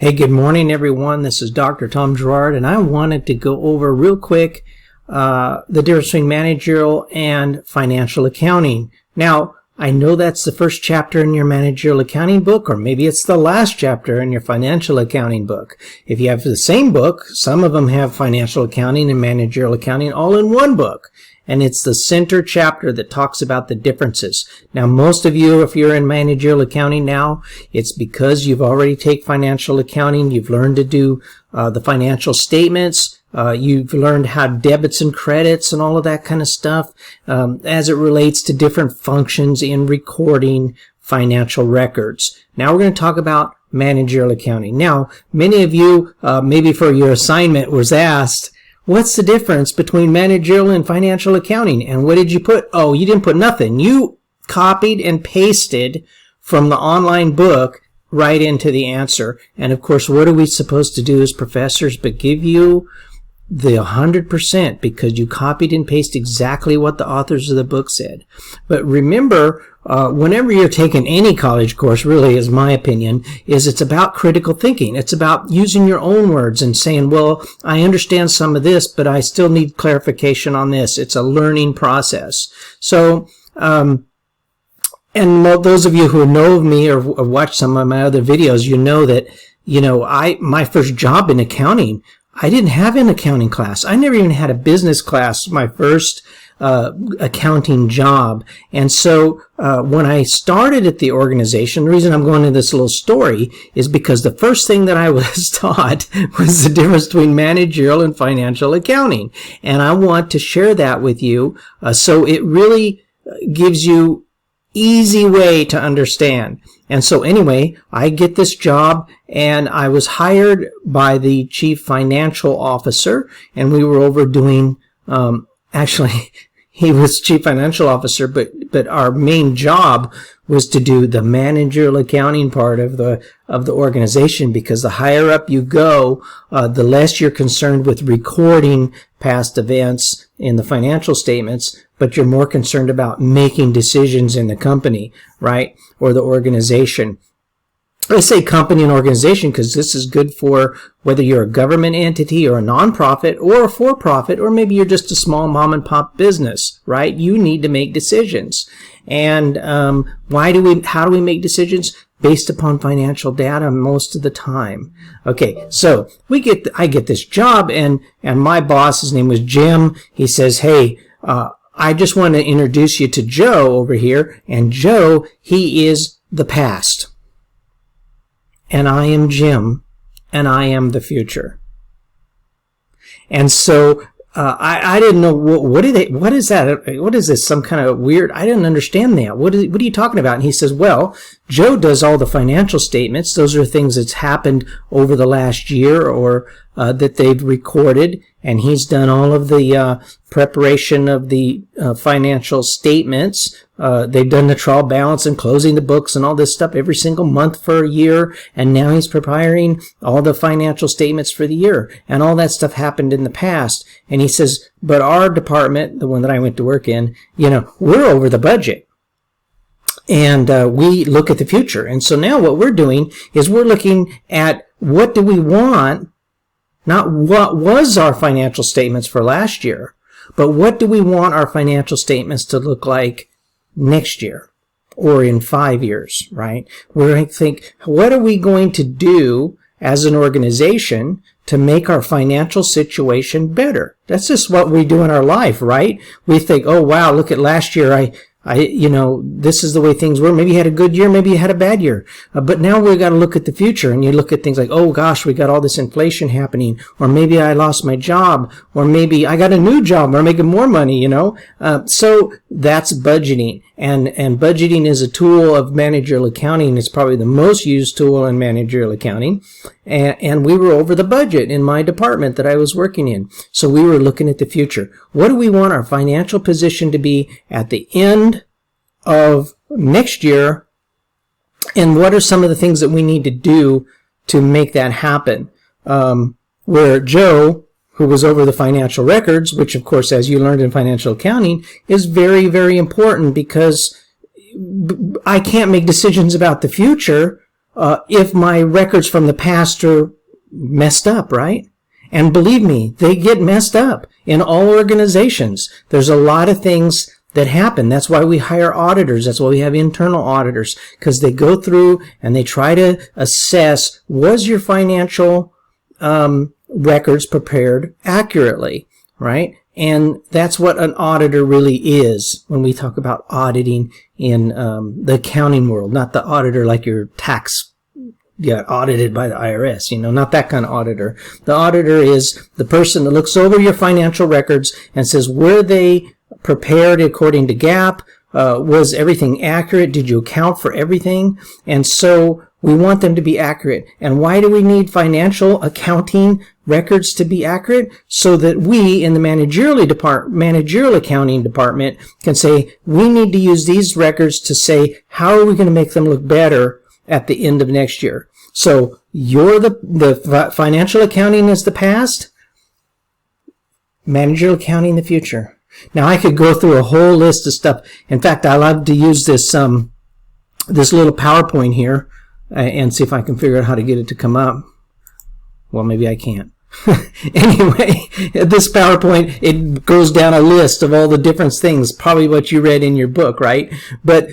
Hey, good morning, everyone. This is Dr. Tom Gerard, and I wanted to go over real quick the difference between managerial and financial accounting. Now, I know that's the first chapter in your managerial accounting book, or maybe it's the last chapter in your financial accounting book. If you have the same book, some of them have financial accounting and managerial accounting all in one book. And it's the center chapter that talks about the differences. Now, most of you, if you're in managerial accounting now, it's because you've already taken financial accounting. You've learned to do the financial statements. You've learned how debits and credits and all of that kind of stuff as it relates to different functions in recording financial records. Now we're going to talk about managerial accounting. Now, many of you, maybe for your assignment, was asked, what's the difference between managerial and financial accounting? And what did you put? Oh, you didn't put nothing. You copied and pasted from the online book right into the answer. And of course, what are we supposed to do as professors but give you the 100% because you copied and pasted exactly what the authors of the book said. But remember, whenever you're taking any college course, really is my opinion, is it's about critical thinking. It's about using your own words and saying, well, I understand some of this, but I still need clarification on this. It's a learning process. So, and those of you who know of me or watched some of my other videos, you know that, my first job in accounting, I didn't have an accounting class. I never even had a business class, my first accounting job. And so when I started at the organization, the reason I'm going into this little story is because the first thing that I was taught was the difference between managerial and financial accounting. And I want to share that with you so it really gives you easy way to understand. And so anyway, I get this job and I was hired by the chief financial officer, and we were over doing, actually he was chief financial officer, but our main job was to do the managerial accounting part of the organization, because the higher up you go, the less you're concerned with recording past events in the financial statements, but you're more concerned about making decisions in the company, right? Or the organization. I say company and organization because this is good for whether you're a government entity or a nonprofit or a for-profit, or maybe you're just a small mom and pop business, right? You need to make decisions. And how do we make decisions? Based upon financial data most of the time. Okay, so I get this job, and my boss, his name was Jim, he says, hey, I just want to introduce you to Joe over here, and Joe, he is the past. And I am Jim, and I am the future. And so I didn't know what is that? What is this? Some kind of weird? I didn't understand that. What are you talking about? And he says, well, Joe does all the financial statements. Those are things that's happened over the last year or that they've recorded, and he's done all of the preparation of the financial statements. They've done the trial balance and closing the books and all this stuff every single month for a year, and now he's preparing all the financial statements for the year, and all that stuff happened in the past. And he says, but our department, the one that I went to work in, we're over the budget. And we look at the future. And so now what we're doing is we're looking at what do we want, not what was our financial statements for last year, but what do we want our financial statements to look like next year or in 5 years, right? We're going to think, what are we going to do as an organization to make our financial situation better? That's just what we do in our life, right? We think, oh, wow, look at last year. This is the way things were. Maybe you had a good year, maybe you had a bad year. But now we've got to look at the future, and you look at things like, oh gosh, we got all this inflation happening, or maybe I lost my job, or maybe I got a new job, or I'm making more money, So that's budgeting. And budgeting is a tool of managerial accounting. It's probably the most used tool in managerial accounting. And we were over the budget in my department that I was working in. So we were looking at the future. What do we want our financial position to be at the end of next year? And what are some of the things that we need to do to make that happen? Where Joe, who was over the financial records, which of course, as you learned in financial accounting, is very, very important, because I can't make decisions about the future if my records from the past are messed up, right? And believe me, they get messed up in all organizations. There's a lot of things that happen. That's why we hire auditors. That's why we have internal auditors, because they go through and they try to assess, was your financial records prepared accurately, right? And that's what an auditor really is when we talk about auditing in the accounting world, not the auditor like your tax got audited by the IRS, not that kind of auditor. The auditor is the person that looks over your financial records and says, were they prepared according to GAAP? Was everything accurate? Did you account for everything? And so we want them to be accurate. And why do we need financial accounting records to be accurate? So that we in the managerial accounting department can say, we need to use these records to say, how are we going to make them look better at the end of next year? So you're the financial accounting is the past, managerial accounting the future. Now I could go through a whole list of stuff. In fact, I love to use this this little PowerPoint here and see if I can figure out how to get it to come up. Well, maybe I can't. Anyway, this PowerPoint, it goes down a list of all the different things, probably what you read in your book, right? But,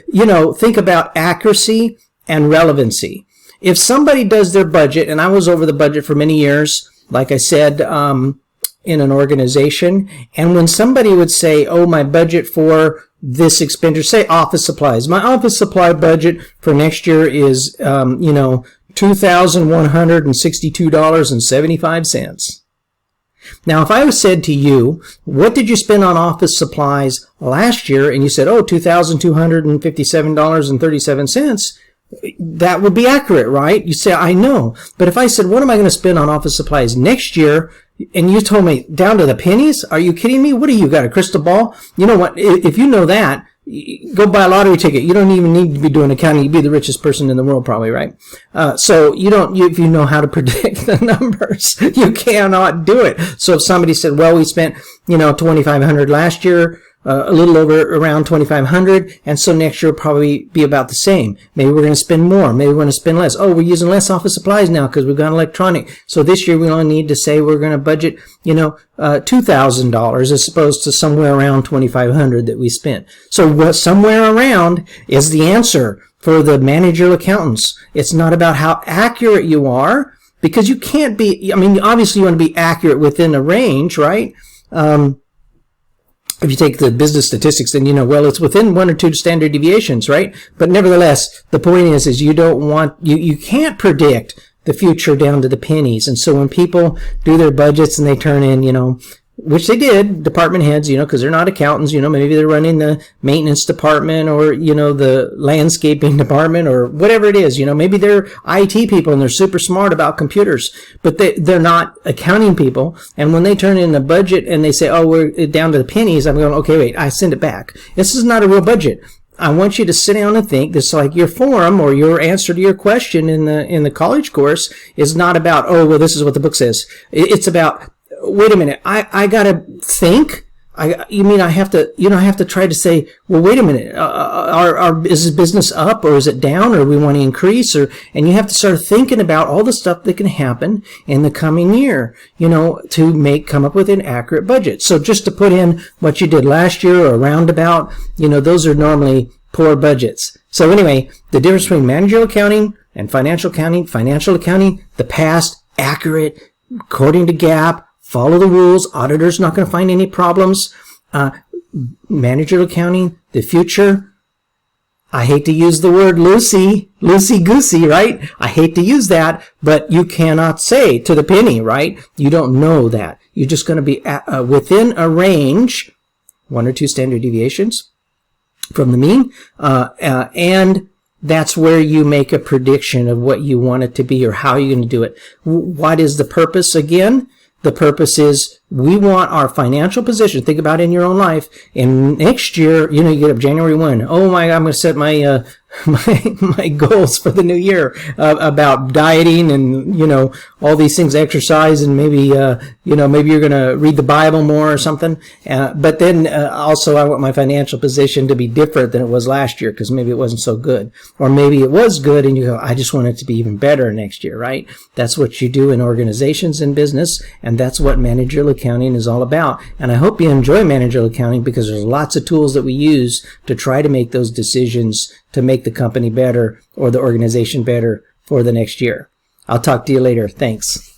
think about accuracy and relevancy. If somebody does their budget, and I was over the budget for many years, like I said, in an organization, and when somebody would say, oh, my budget for this expenditure, say office supplies, my office supply budget for next year is, $2,162.75. Now, if I was said to you, what did you spend on office supplies last year? And you said, oh, $2,257.37. That would be accurate, right? You say, I know. But if I said, what am I going to spend on office supplies next year? And you told me down to the pennies? Are you kidding me? What do you got, a crystal ball? You know what? If you know that, go buy a lottery ticket. You don't even need to be doing accounting. You'd be the richest person in the world probably, right? So if you know how to predict the numbers, you cannot do it. So if somebody said, well, we spent, $2,500 last year, a little over around $2,500, and so next year will probably be about the same. Maybe we're going to spend more. Maybe we're going to spend less. Oh, we're using less office supplies now because we've gone electronic. So this year we only need to say we're going to budget, $2,000 as opposed to somewhere around $2,500 that we spent. So what somewhere around is the answer for the managerial accountants. It's not about how accurate you are, because you can't be. Obviously you want to be accurate within a range, right? If you take the business statistics, then it's within 1 or 2 standard deviations, right? But nevertheless, the point is you don't want, you can't predict the future down to the pennies. And so when people do their budgets and they turn in, which they did, department heads, because they're not accountants, maybe they're running the maintenance department or, the landscaping department or whatever it is, maybe they're IT people and they're super smart about computers, but they're not accounting people. And when they turn in a budget and they say, oh, we're down to the pennies, I'm going, okay, wait, I send it back. This is not a real budget. I want you to sit down and think. This, like your form or your answer to your question in the college course, is not about, oh, well, this is what the book says. It's about, wait a minute, I gotta think. I have to try to say, well, wait a minute, is this business up or is it down, or we want to increase, and you have to start thinking about all the stuff that can happen in the coming year, to come up with an accurate budget. So just to put in what you did last year or roundabout, those are normally poor budgets. So anyway, the difference between managerial accounting and financial accounting, the past, accurate, according to GAAP, follow the rules. Auditor's not going to find any problems. Managerial accounting, the future. I hate to use the word loosey-goosey, right? I hate to use that, but you cannot say to the penny, right? You don't know that. You're just going to be within a range, 1 or 2 standard deviations from the mean, and that's where you make a prediction of what you want it to be or how you're going to do it. What is the purpose again? The purpose is We want our financial position. Think about it in your own life. And next year, you get up January 1. Oh my God, I'm going to set my my goals for the new year about dieting and all these things, exercise, and maybe maybe you're going to read the Bible more or something. But then also I want my financial position to be different than it was last year, because maybe it wasn't so good, or maybe it was good and you go, I just want it to be even better next year, right? That's what you do in organizations and business, and that's what managerial accounting is all about. And I hope you enjoy managerial accounting, because there's lots of tools that we use to try to make those decisions to make the company better or the organization better for the next year. I'll talk to you later. Thanks.